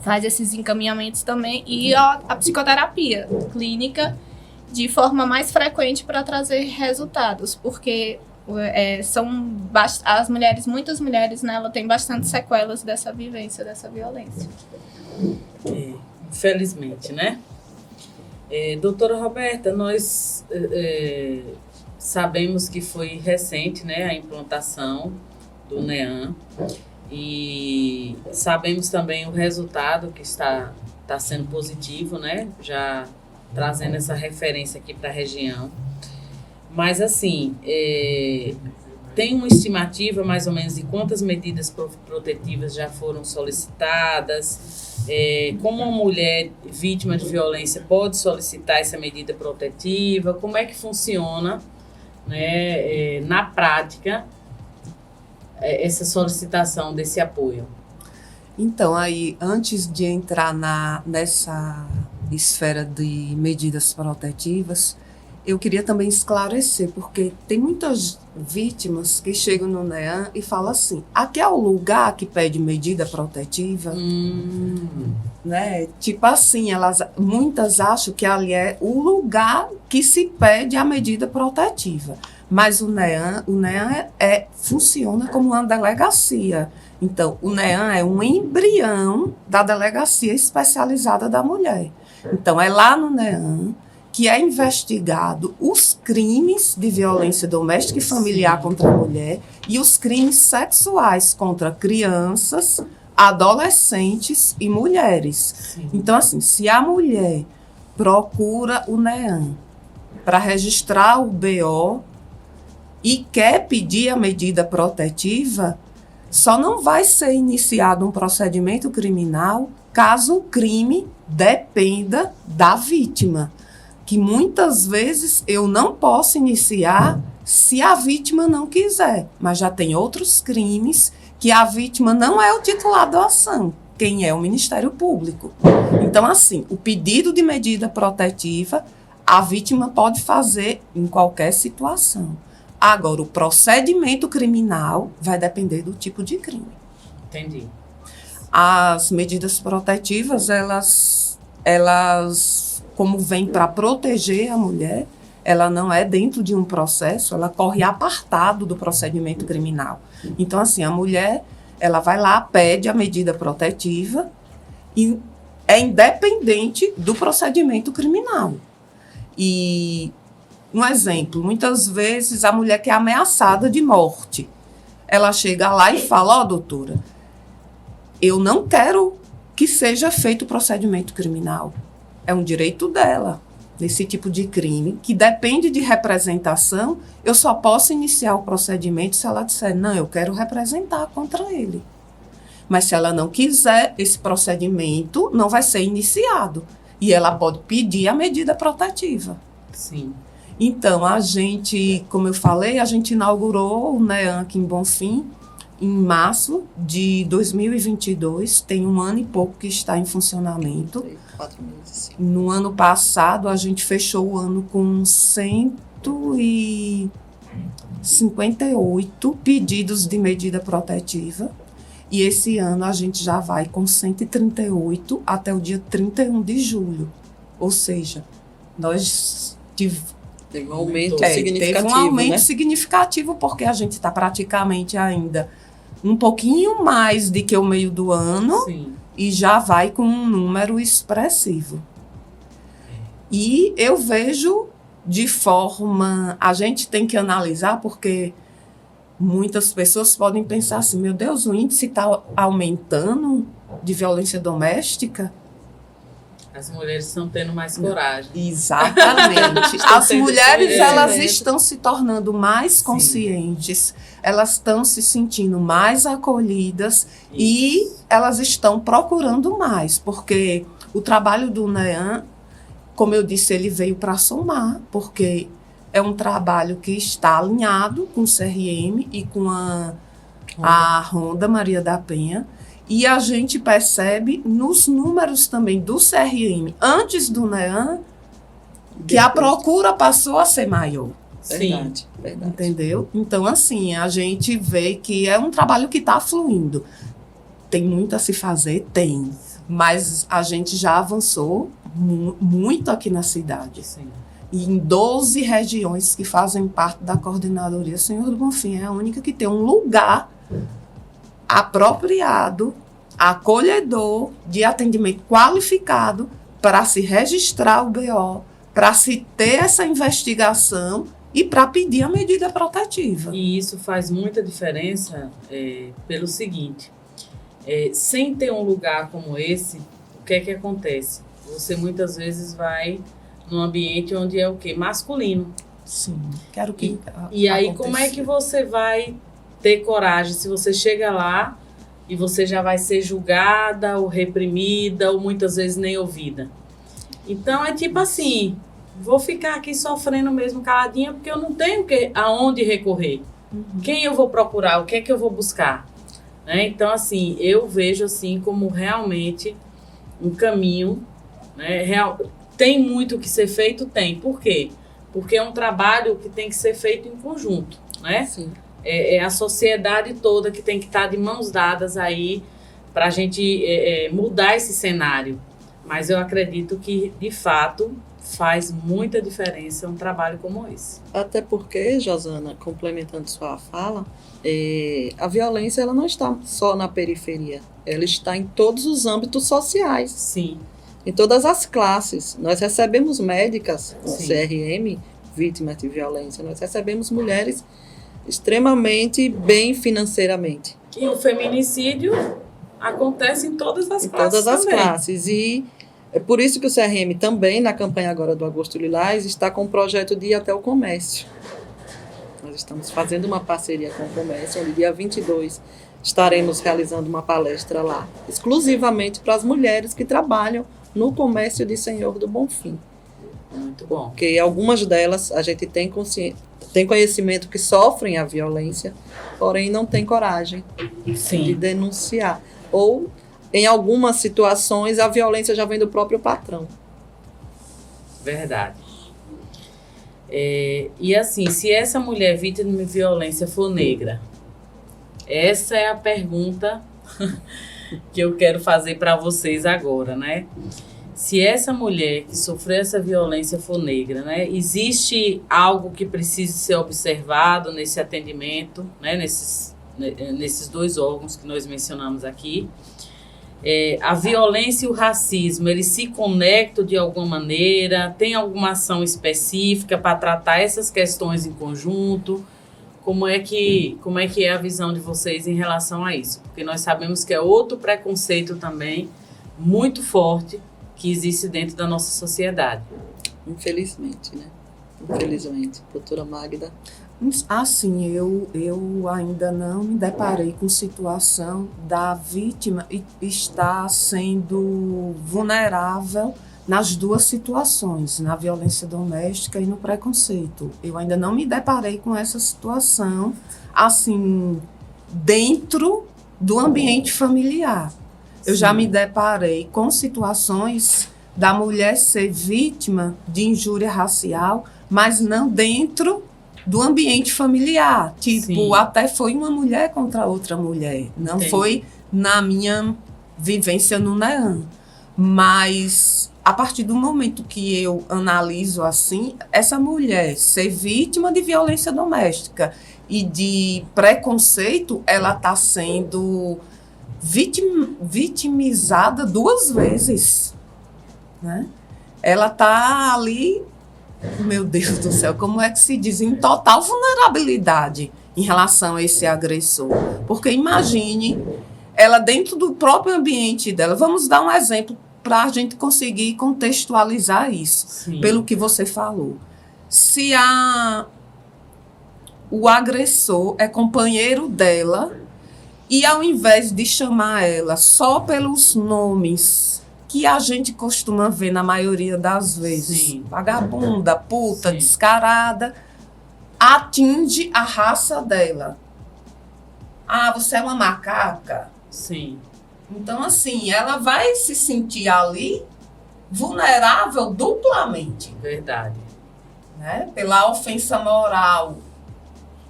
faz esses encaminhamentos também e a psicoterapia clínica de forma mais frequente para trazer resultados, porque muitas mulheres, né, ela tem bastante sequelas dessa vivência, dessa violência. Infelizmente, né? Doutora Roberta, nós sabemos que foi recente, né, a implantação do NEAM e sabemos também o resultado que está sendo positivo, né, já trazendo essa referência aqui para a região. Mas, assim, tem uma estimativa mais ou menos de quantas medidas protetivas já foram solicitadas? Como uma mulher vítima de violência pode solicitar essa medida protetiva? Como é que funciona, né, na prática, essa solicitação desse apoio? Então, aí, antes de entrar nessa esfera de medidas protetivas, eu queria também esclarecer, porque tem muitas vítimas que chegam no NEAM e falam assim, aqui é o lugar que pede medida protetiva, né? Tipo assim, muitas acham que ali é o lugar que se pede a medida protetiva, mas o NEAM funciona como uma delegacia. Então, o NEAM é um embrião da delegacia especializada da mulher. Então, é lá no NEAM que é investigado os crimes de violência doméstica e familiar contra a mulher e os crimes sexuais contra crianças, adolescentes e mulheres. Sim. Então, assim, se a mulher procura o NEAM para registrar o BO e quer pedir a medida protetiva, só não vai ser iniciado um procedimento criminal caso o crime dependa da vítima. Que muitas vezes eu não posso iniciar se a vítima não quiser, mas já tem outros crimes que a vítima não é o titular da ação, quem é o Ministério Público. Então, assim, o pedido de medida protetiva, a vítima pode fazer em qualquer situação. Agora, o procedimento criminal vai depender do tipo de crime. Entendi. As medidas protetivas, elas como vem para proteger a mulher, ela não é dentro de um processo, ela corre apartado do procedimento criminal. Então, assim, a mulher, ela vai lá, pede a medida protetiva e é independente do procedimento criminal. E, um exemplo, muitas vezes a mulher que é ameaçada de morte, ela chega lá e fala, doutora, eu não quero que seja feito o procedimento criminal. É um direito dela, nesse tipo de crime, que depende de representação, eu só posso iniciar o procedimento se ela disser, não, eu quero representar contra ele. Mas se ela não quiser, esse procedimento não vai ser iniciado. E ela pode pedir a medida protetiva. Sim. Então, a gente, como eu falei, a gente inaugurou o NEAM aqui em Bonfim, em março de 2022, tem 1 ano e pouco que está em funcionamento. 4 meses. No ano passado, a gente fechou o ano com 158 pedidos de medida protetiva. E esse ano a gente já vai com 138 até o dia 31 de julho. Ou seja, nós teve um aumento significativo. Teve um aumento significativo, porque a gente está praticamente ainda um pouquinho mais do que o meio do ano. Sim. E já vai com um número expressivo. E eu vejo de forma... A gente tem que analisar, porque muitas pessoas podem pensar assim, meu Deus, o índice está aumentando de violência doméstica. As mulheres estão tendo mais coragem. Exatamente. As mulheres, elas estão se tornando mais conscientes, elas estão se sentindo mais acolhidas e elas estão procurando mais, porque o trabalho do NEAM, como eu disse, ele veio para somar, porque é um trabalho que está alinhado com o CRM e com a Ronda Maria da Penha. E a gente percebe nos números também do CRM, antes do NEAM, que a procura passou a ser maior. Verdade, verdade. Entendeu? Então, assim, a gente vê que é um trabalho que está fluindo. Tem muito a se fazer? Tem. Mas a gente já avançou muito aqui na cidade. Sim. E em 12 regiões que fazem parte da Coordenadoria Senhor do Bonfim. É a única que tem um lugar apropriado, acolhedor, de atendimento qualificado para se registrar o BO, para se ter essa investigação e para pedir a medida protetiva. E isso faz muita diferença pelo seguinte, sem ter um lugar como esse, o que é que acontece? Você muitas vezes vai num ambiente onde é o quê? Masculino. Sim, quero que E aí como é que você vai ter coragem se você chega lá e você já vai ser julgada ou reprimida ou muitas vezes nem ouvida? Então é tipo assim, vou ficar aqui sofrendo mesmo caladinha porque eu não tenho aonde recorrer. Quem eu vou procurar? O que é que eu vou buscar? Né? Então, assim, eu vejo assim como realmente um caminho, né? Tem muito que ser feito? Tem. Por quê? Porque é um trabalho que tem que ser feito em conjunto, né? Sim. É a sociedade toda que tem que estar de mãos dadas aí para a gente mudar esse cenário. Mas eu acredito que, de fato, faz muita diferença um trabalho como esse. Até porque, Josana, complementando sua fala, a violência ela não está só na periferia, ela está em todos os âmbitos sociais. Sim. Em todas as classes. Nós recebemos médicas com Sim. CRM, vítimas de violência. Nós recebemos mulheres extremamente bem financeiramente. E o feminicídio acontece em todas as Em classes todas as também. classes. E é por isso que o CRM também, na campanha agora do Agosto Lilás, está com um projeto de ir até o comércio. Nós estamos fazendo uma parceria com o comércio, onde dia 22 estaremos realizando uma palestra lá, exclusivamente para as mulheres que trabalham no comércio de Senhor do Bonfim. Muito bom. Porque algumas delas a gente tem conhecimento que sofrem a violência, porém não tem coragem de Sim. denunciar. Ou, em algumas situações, a violência já vem do próprio patrão. Verdade. E assim, se essa mulher vítima de violência for negra, essa é a pergunta que eu quero fazer para vocês agora, né? Se essa mulher que sofreu essa violência for negra, né? Existe algo que precise ser observado nesse atendimento, né? Nesses dois órgãos que nós mencionamos aqui. A violência e o racismo, eles se conectam de alguma maneira? Tem alguma ação específica para tratar essas questões em conjunto? Como é que é a visão de vocês em relação a isso? Porque nós sabemos que é outro preconceito também muito forte que existe dentro da nossa sociedade. Infelizmente, né? Infelizmente. Doutora Magda. Assim, eu ainda não me deparei com situação da vítima estar sendo vulnerável nas duas situações, na violência doméstica e no preconceito. Eu ainda não me deparei com essa situação, assim, dentro do ambiente familiar. Eu já me deparei com situações da mulher ser vítima de injúria racial, mas não dentro do ambiente familiar. Tipo, Sim. até foi uma mulher contra outra mulher. Não Entendi. foi na minha vivência no NEAM. Mas, a partir do momento que eu analiso assim, essa mulher ser vítima de violência doméstica e de preconceito, ela está sendo vitimizada duas vezes, né? Ela está ali, meu Deus do céu, como é que se diz? Em total vulnerabilidade em relação a esse agressor. Porque imagine, ela dentro do próprio ambiente dela, vamos dar um exemplo para a gente conseguir contextualizar isso, Sim. pelo que você falou. Se o agressor é companheiro dela, e ao invés de chamar ela só pelos nomes que a gente costuma ver na maioria das vezes, Sim. vagabunda, puta, Sim. descarada, atinge a raça dela. Ah, você é uma macaca? Sim. Então, assim, ela vai se sentir ali vulnerável duplamente, Verdade. né? Pela ofensa moral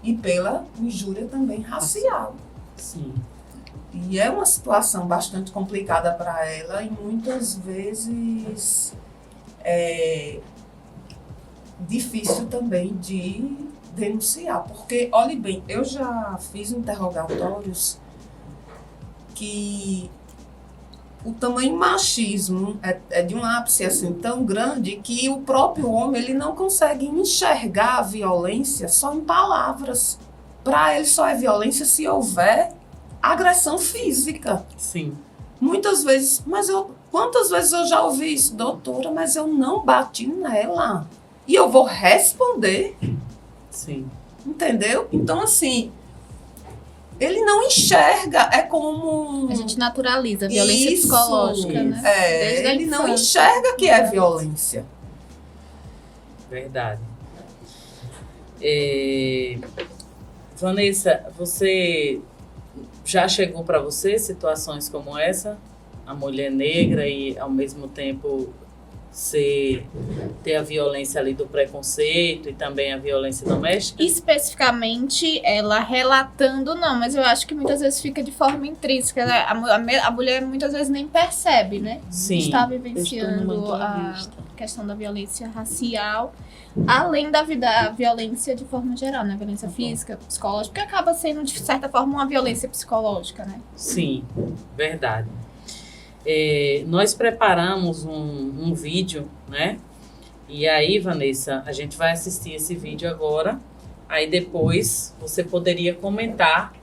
e pela injúria também racial. Sim. E é uma situação bastante complicada para ela e muitas vezes difícil também de denunciar. Porque, olhe bem, eu já fiz interrogatórios que o tamanho machismo é de um ápice assim tão grande que o próprio homem ele não consegue enxergar a violência só em palavras. Para ele só é violência se houver agressão física. Sim. Muitas vezes, quantas vezes eu já ouvi isso? Doutora, mas eu não bati nela. E eu vou responder, Sim. entendeu? Então, assim, ele não enxerga, é como... A gente naturaliza a violência Isso, psicológica, né? Desde a ele não infância. enxerga que é violência. Verdade. Vanessa, você já chegou para você situações como essa? A mulher negra e, ao mesmo tempo, ter a violência ali do preconceito e também a violência doméstica? Especificamente, ela relatando, não, mas eu acho que muitas vezes fica de forma intrínseca. Né? A mulher muitas vezes nem percebe, né? Sim. Está Eu estou vivenciando numa a entrevista. questão da violência racial, além da violência de forma geral, né? Violência física, psicológica, que acaba sendo, de certa forma, uma violência psicológica, né? Sim, verdade. Nós preparamos um vídeo, né? E aí, Vanessa, a gente vai assistir esse vídeo agora. Aí depois você poderia comentar,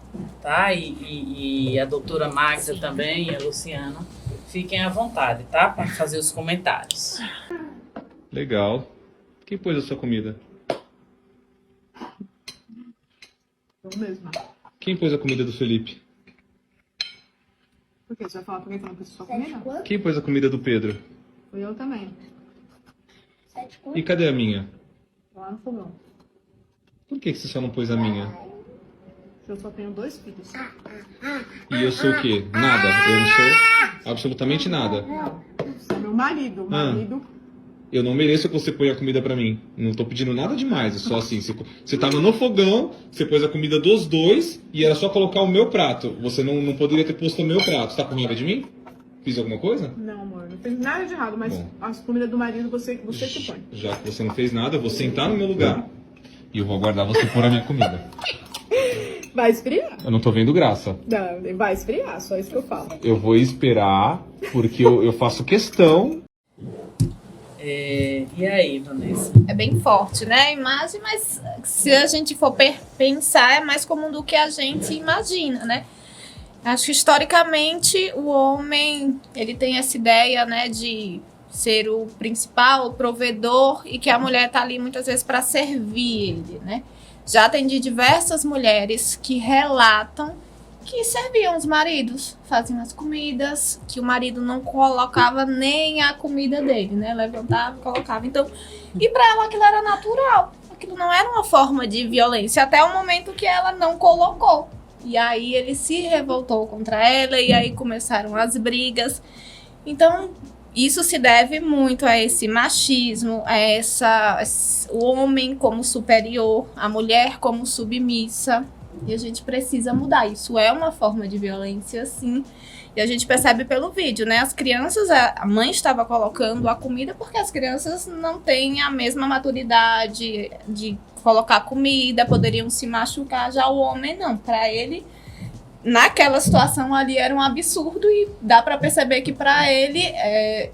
tá? E a doutora Magda também, e a Luciana, fiquem à vontade, tá? Para fazer os comentários. Legal. Quem pôs a sua comida? Eu mesmo. Quem pôs a comida do Felipe? Por quê? Você vai falar pra alguém que não precisa só comida? Quem pôs a comida do Pedro? Fui eu também. E cadê a minha? Lá no fogão. Por que você só não pôs a minha? Eu só tenho 2 filhos. E eu sou o quê? Nada. Eu não sou absolutamente nada. Não. Você é meu marido. Marido. Eu não mereço que você ponha a comida pra mim. Não tô pedindo nada demais. É só assim. Você tava no fogão, você pôs a comida dos dois e era só colocar o meu prato. Você não poderia ter posto o meu prato. Você tá com raiva de mim? Fiz alguma coisa? Não, amor. Não fiz nada de errado, mas Bom. as comidas do marido você que põe. Já que você não fez nada, eu vou sentar no meu lugar e eu vou aguardar você pôr a minha comida. Vai esfriar. Eu não tô vendo graça. Não, vai esfriar, só isso que eu falo. Eu vou esperar, porque eu faço questão. E aí, Vanessa? É bem forte, né? A imagem, mas se a gente for pensar, é mais comum do que a gente imagina, né? Acho que historicamente o homem, ele tem essa ideia, né, de ser o principal, o provedor, e que a mulher tá ali muitas vezes para servir ele, né? Já atendi diversas mulheres que relatam que serviam os maridos, faziam as comidas, que o marido não colocava nem a comida dele, né? Levantava e colocava. Então, e para ela aquilo era natural. Aquilo não era uma forma de violência, até o momento que ela não colocou. E aí ele se revoltou contra ela e aí começaram as brigas. Então, isso se deve muito a esse machismo, o homem como superior, a mulher como submissa. E a gente precisa mudar. Isso é uma forma de violência, sim. E a gente percebe pelo vídeo, né? As crianças, a mãe estava colocando a comida porque as crianças não têm a mesma maturidade de colocar comida, poderiam se machucar. Já o homem, não. Para ele, naquela situação ali era um absurdo e dá para perceber que para ele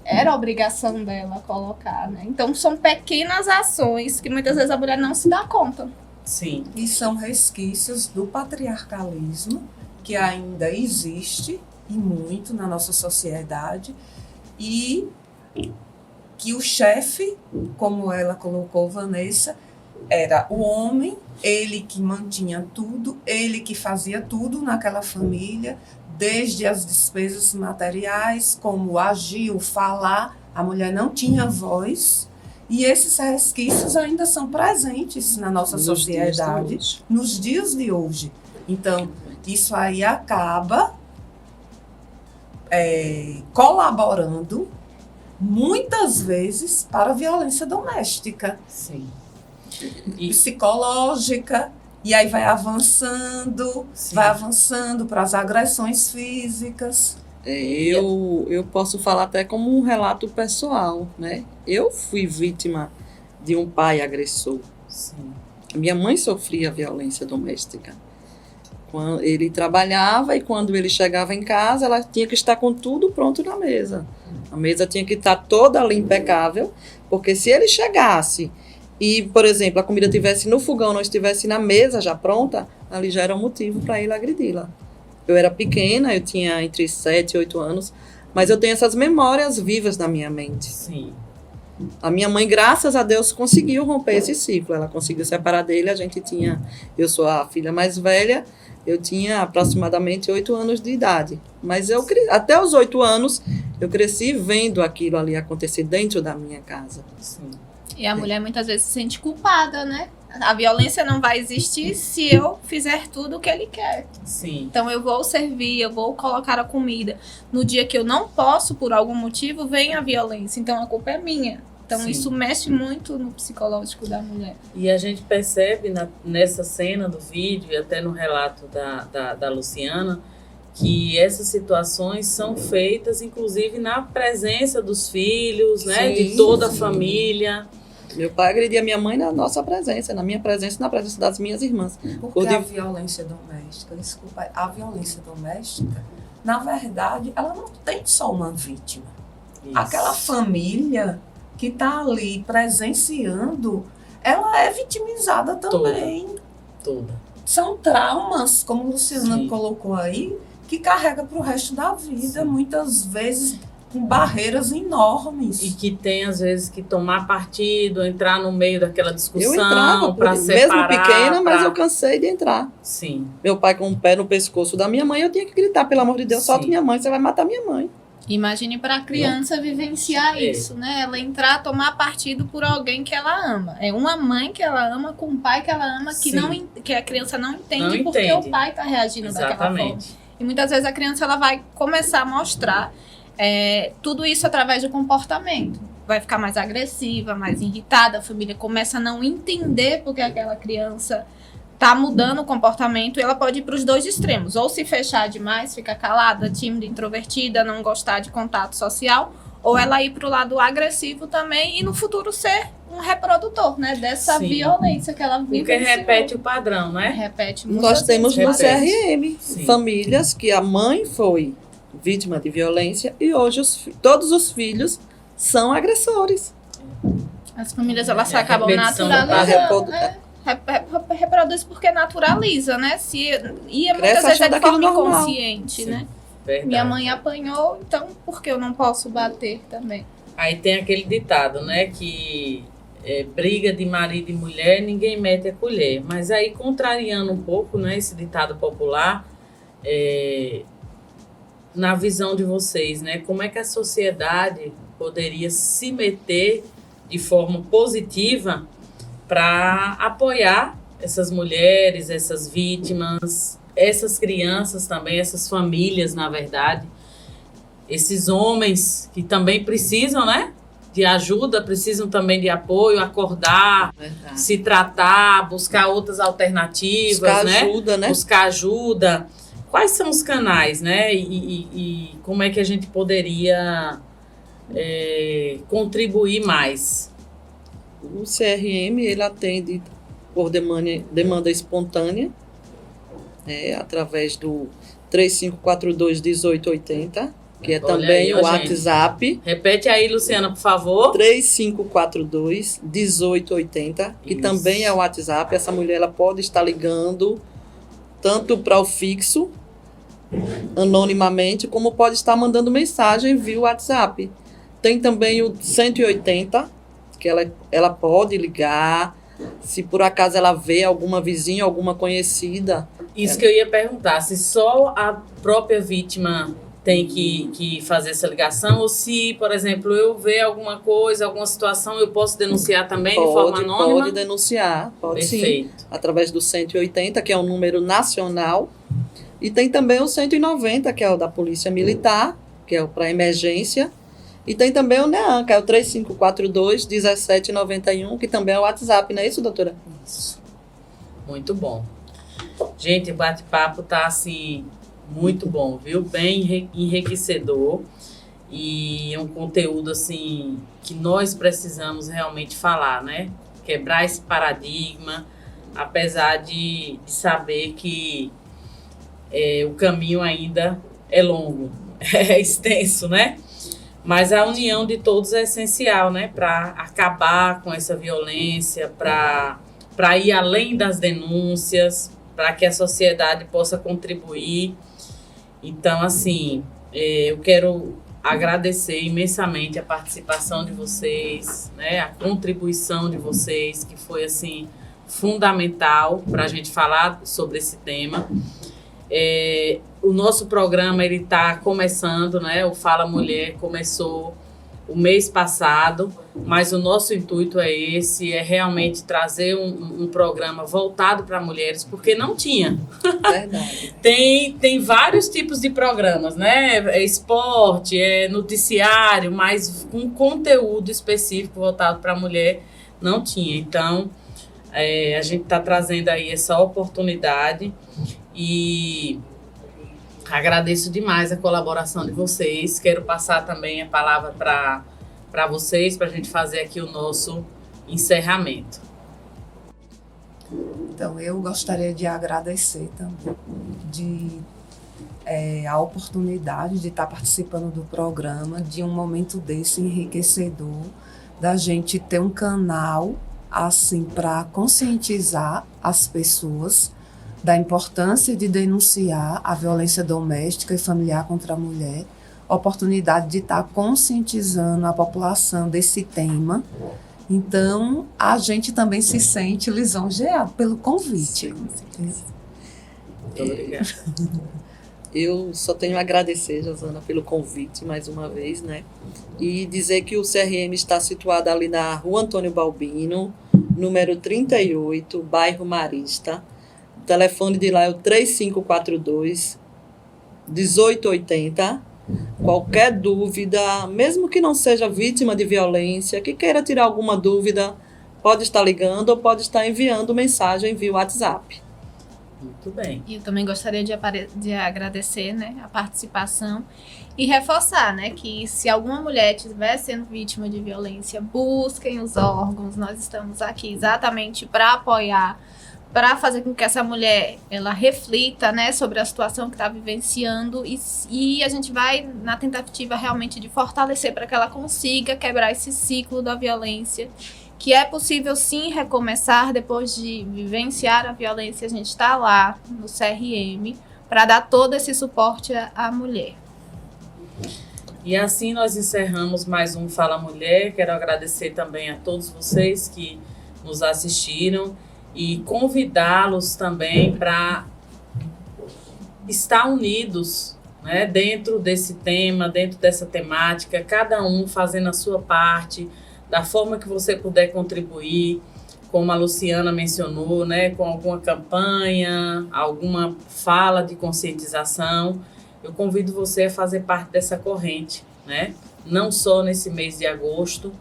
era a obrigação dela colocar, né? Então são pequenas ações que muitas vezes a mulher não se dá conta. Sim. E são resquícios do patriarcalismo que ainda existe e muito na nossa sociedade e que o chefe, como ela colocou, Vanessa, era o homem, ele que mantinha tudo, ele que fazia tudo naquela família, desde as despesas materiais, como agir, o falar, a mulher não tinha voz. E esses resquícios ainda são presentes na nossa sociedade nos dias de hoje. Então, isso aí acaba colaborando muitas vezes para a violência doméstica, Sim. psicológica, e aí vai avançando para as agressões físicas. Eu posso falar até como um relato pessoal, né? Eu fui vítima de um pai agressor. Sim. Minha mãe sofria violência doméstica. Quando ele trabalhava e quando ele chegava em casa, ela tinha que estar com tudo pronto na mesa. A mesa tinha que estar toda ali impecável, porque se ele chegasse e, por exemplo, a comida estivesse no fogão, não estivesse na mesa já pronta, ali já era um motivo para ele agredi-la. Eu era pequena, eu tinha entre 7 e 8 anos, mas eu tenho essas memórias vivas na minha mente. Sim. A minha mãe, graças a Deus, conseguiu romper esse ciclo. Ela conseguiu separar dele. Eu sou a filha mais velha, eu tinha aproximadamente 8 anos de idade. Mas até os 8 anos, eu cresci vendo aquilo ali acontecer dentro da minha casa. Sim. E a mulher muitas vezes se sente culpada, né? A violência não vai existir se eu fizer tudo o que ele quer. Sim. Então eu vou servir, eu vou colocar a comida. No dia que eu não posso, por algum motivo, vem a violência. Então a culpa é minha. Então Sim. isso mexe muito no psicológico da mulher. E a gente percebe nessa cena do vídeo e até no relato da Luciana que essas situações são feitas, inclusive, na presença dos filhos, né? Sim, De toda a sim. família. Meu pai agredia minha mãe na nossa presença, na minha presença e na presença das minhas irmãs. Porque a violência doméstica, desculpa, a violência doméstica, na verdade, ela não tem só uma vítima. Isso. Aquela família que está ali presenciando, ela é vitimizada também. Toda. São traumas, como a Luciana Sim. colocou aí, que carrega para o resto da vida, Sim. muitas vezes com barreiras enormes. E que tem, às vezes, que tomar partido, entrar no meio daquela Eu discussão entrava, para mesmo separar. pequena, mas eu cansei de entrar. Sim. Meu pai com o pé no pescoço da minha mãe, eu tinha que gritar, pelo amor de Deus, Sim. solta minha mãe, você vai matar minha mãe. Imagine para a criança vivenciar isso, né? Ela entrar, tomar partido por alguém que ela ama. É uma mãe que ela ama com um pai que ela ama que, Sim. que a criança não entende Não porque entende. o pai está reagindo daquela forma. Exatamente. E muitas vezes a criança ela vai começar a mostrar tudo isso através do comportamento. Vai ficar mais agressiva, mais irritada, a família começa a não entender porque aquela criança tá mudando o comportamento e ela pode ir para os dois extremos. Ou se fechar demais, ficar calada, tímida, introvertida, não gostar de contato social, ou ela ir para o lado agressivo também e no futuro ser um reprodutor, né? Dessa Sim. violência que ela vive. Porque repete o padrão, né? Repete Nós muitas temos no vezes. Repete. CRM Sim. famílias que a mãe foi vítima de violência e hoje todos os filhos são agressores. As famílias elas É a acabam repetição naturalizando. da- Reproduz porque naturaliza, né? E muitas Cresce vezes é achando de forma aquilo normal. inconsciente, Sim. né? Verdade. Minha mãe apanhou, então por que eu não posso bater também? Aí tem aquele ditado, né? Que briga de marido e mulher, ninguém mete a colher. Mas aí, contrariando um pouco, né, esse ditado popular, na visão de vocês, né? Como é que a sociedade poderia se meter de forma positiva para apoiar essas mulheres, essas vítimas, essas crianças também, essas famílias, na verdade, esses homens que também precisam, né, de ajuda, precisam também de apoio, acordar, Verdade. se tratar, buscar outras alternativas, Buscar né? ajuda, né? Buscar ajuda. Quais são os canais, né? E como é que a gente poderia contribuir mais? O CRM, ele atende por demanda espontânea, através do 3542-1880, que é Olha também aí, ó, o gente. WhatsApp, Repete aí, Luciana, por favor. 3542-1880, que Isso. também é o WhatsApp. Essa mulher ela pode estar ligando tanto para o fixo, anonimamente, como pode estar mandando mensagem via WhatsApp. Tem também o 180, que ela pode ligar, se por acaso ela vê alguma vizinha, alguma conhecida. Isso que eu ia perguntar, se só a própria vítima tem que fazer essa ligação, ou se, por exemplo, eu ver alguma coisa, alguma situação, eu posso denunciar também de forma anônima? Pode denunciar, pode sim. Perfeito. Através do 180, que é um número nacional. E tem também o 190, que é o da Polícia Militar, que é o para emergência. E tem também o NEAN, que é o 3542-1791, que também é o WhatsApp, não é isso, doutora? Isso. Muito bom. Gente, o bate-papo tá assim muito bom, viu? Bem enriquecedor e um conteúdo assim que nós precisamos realmente falar, né? Quebrar esse paradigma, apesar de saber que o caminho ainda é longo, é extenso, né? Mas a união de todos é essencial, né? Para acabar com essa violência, para ir além das denúncias, para que a sociedade possa contribuir. Então, assim, eu quero agradecer imensamente a participação de vocês, né? A contribuição de vocês, que foi, assim, fundamental para a gente falar sobre esse tema. O nosso programa ele está começando, né? O Fala Mulher começou o mês passado, mas o nosso intuito é esse, é realmente trazer um programa voltado para mulheres, porque não tinha. Verdade. Tem vários tipos de programas, né? É esporte, é noticiário, mas com conteúdo específico voltado para a mulher não tinha. Então, a gente está trazendo aí essa oportunidade e agradeço demais a colaboração de vocês. Quero passar também a palavra para vocês, para a gente fazer aqui o nosso encerramento. Então, eu gostaria de agradecer também a oportunidade de estar participando do programa, de um momento desse enriquecedor, da gente ter um canal assim para conscientizar as pessoas da importância de denunciar a violência doméstica e familiar contra a mulher, oportunidade de estar conscientizando a população desse tema. Então, a gente também se sente lisonjeado pelo convite. Muito obrigada. Eu só tenho a agradecer, Josana, pelo convite mais uma vez, né? E dizer que o CRM está situado ali na Rua Antônio Balbino, número 38, bairro Marista. O telefone de lá é o 3542-1880. Qualquer dúvida, mesmo que não seja vítima de violência, que queira tirar alguma dúvida, pode estar ligando ou pode estar enviando mensagem via WhatsApp. Muito bem. E eu também gostaria de agradecer, né, a participação e reforçar, né, que se alguma mulher estiver sendo vítima de violência, busquem os órgãos. Nós estamos aqui exatamente para apoiar, para fazer com que essa mulher ela reflita, né, sobre a situação que está vivenciando e a gente vai na tentativa realmente de fortalecer para que ela consiga quebrar esse ciclo da violência, que é possível sim recomeçar depois de vivenciar a violência. A gente está lá no CRM para dar todo esse suporte à mulher. E assim nós encerramos mais um Fala Mulher. Quero agradecer também a todos vocês que nos assistiram e convidá-los também para estar unidos, né, dentro desse tema, dentro dessa temática, cada um fazendo a sua parte, da forma que você puder contribuir, como a Luciana mencionou, né, com alguma campanha, alguma fala de conscientização. Eu convido você a fazer parte dessa corrente, né? Não só nesse mês de agosto,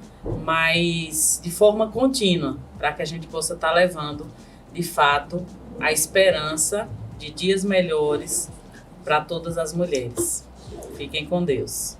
mas de forma contínua, para que a gente possa estar levando, de fato, a esperança de dias melhores para todas as mulheres. Fiquem com Deus.